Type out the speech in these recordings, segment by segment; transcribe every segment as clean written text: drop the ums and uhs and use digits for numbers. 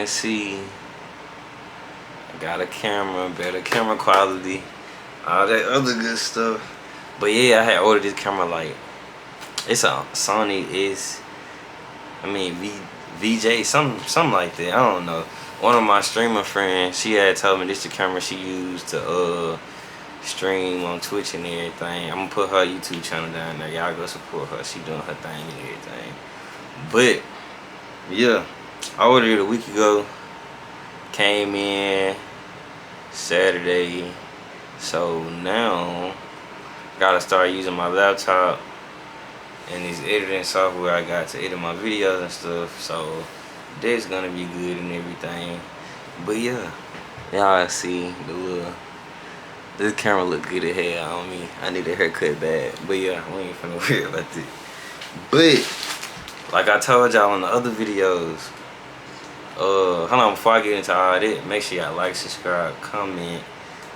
can see, I got a camera, better camera quality, all that other good stuff. But yeah, I had ordered this camera like, it's a Sony VJ, something like that. I don't know. One of my streamer friends, she had told me this the camera she used to stream on Twitch and everything. I'm gonna put her YouTube channel down there. Y'all go support her. She doing her thing and everything. But yeah, I ordered it a week ago. Came in Saturday. So now gotta start using my laptop and this editing software I got to edit my videos and stuff. So that's gonna be good and everything. But yeah, y'all see the little, this camera look good as hell on me. I need a haircut bad. But yeah, we ain't finna worry about this. But like I told y'all in the other videos, hold on, before I get into all that, make sure y'all like, subscribe, comment,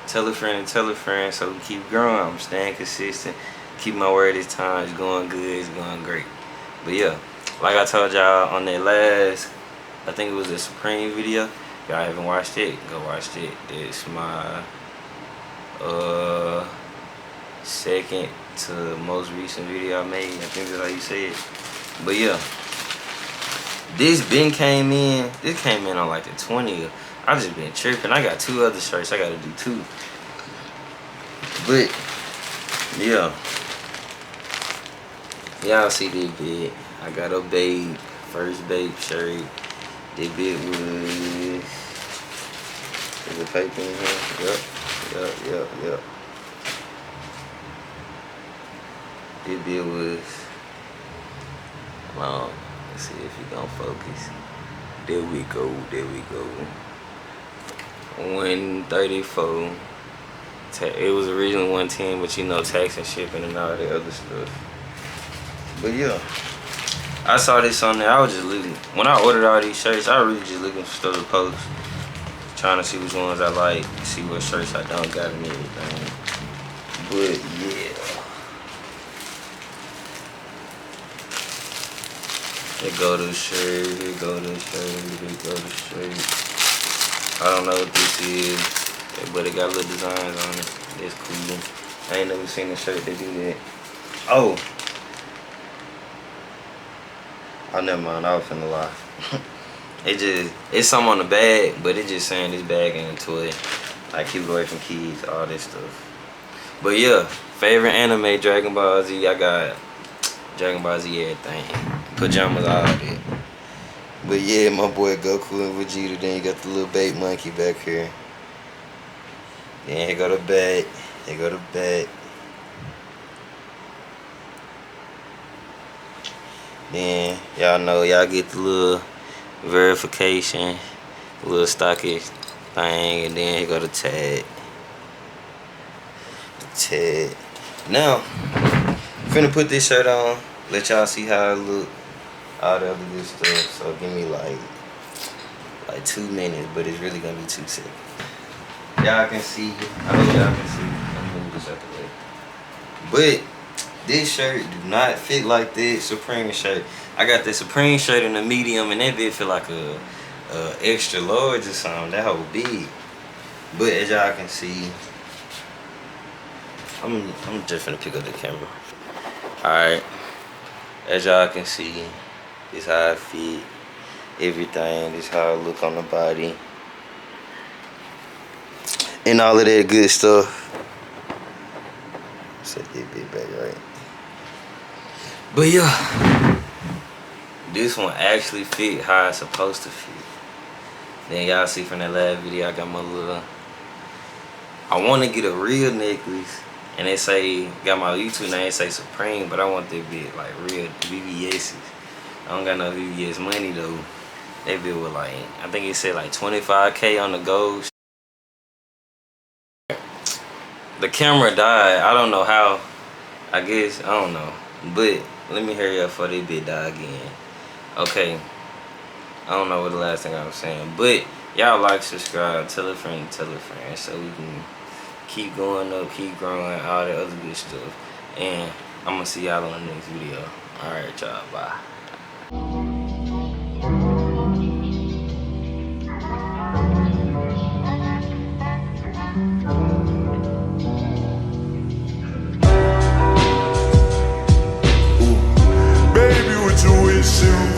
tell a friend and tell a friend so we keep growing. I'm staying consistent. Keep my word this time. It's going good. It's going great. But yeah, like I told y'all on that last, I think it was the Supreme video. If y'all haven't watched it, go watch it. It's my second to most recent video I made. I think that's how you say it. But yeah, this came in on like the 20th. I just been tripping. I got 2 other shirts I gotta do too. But yeah, y'all see this bit. I got a Bape, first Bape shirt. This bit was, is it paper in here? Yep. This bit was, let's see if you gonna focus. There we go. 134. It was originally 110, but you know, tax and shipping and all that other stuff. But yeah, I saw this on there. I was just looking. When I ordered all these shirts, I really just looking for stuff to post, trying to see which ones I like, see what shirts I don't got and everything. But yeah, here go the shirt. I don't know what this is, but it got little designs on it. It's cool. I ain't never seen a shirt that do that. Oh, never mind. I was finna lie. It's something on the bag, but it just saying this bag ain't a toy. Like, keep it away from kids, all this stuff. But yeah, favorite anime, Dragon Ball Z. I got Dragon Ball Z everything. Pajamas, all that. But yeah, my boy Goku and Vegeta. Then you got the little Bape monkey back here. Then here go the back. Then y'all know y'all get the little verification, the little stocky thing, and then here go the tag. Now, finna put this shirt on, let y'all see how it look, all the other good stuff. So give me like 2 minutes, but it's really gonna be 2 seconds. Y'all can see, I hope y'all can see. Let me move this out the way. But this shirt do not fit like that Supreme shirt. I got the Supreme shirt in the medium, and that bit feel like a extra large or something. That whole big. But as y'all can see, I'm just finna pick up the camera. Alright. As y'all can see, this how I fit. Everything. This how I look on the body. And all of that good stuff. Set that bit back right. But yeah, this one actually fit how it's supposed to fit. Then y'all see from that last video, I got my little, I want to get a real necklace, and they say, got my YouTube name, say Supreme, but I want that bit like real VVS's. I don't got no VVS money though. That bit was like, I think it said like 25K on the gold. The camera died. I don't know how. I guess, I don't know. But let me hurry up before this bit die again. Okay. I don't know what the last thing I was saying. But y'all like, subscribe, tell a friend, so we can keep going up, keep growing, all the other good stuff. And I'm gonna see y'all on the next video. Alright, y'all. Bye. still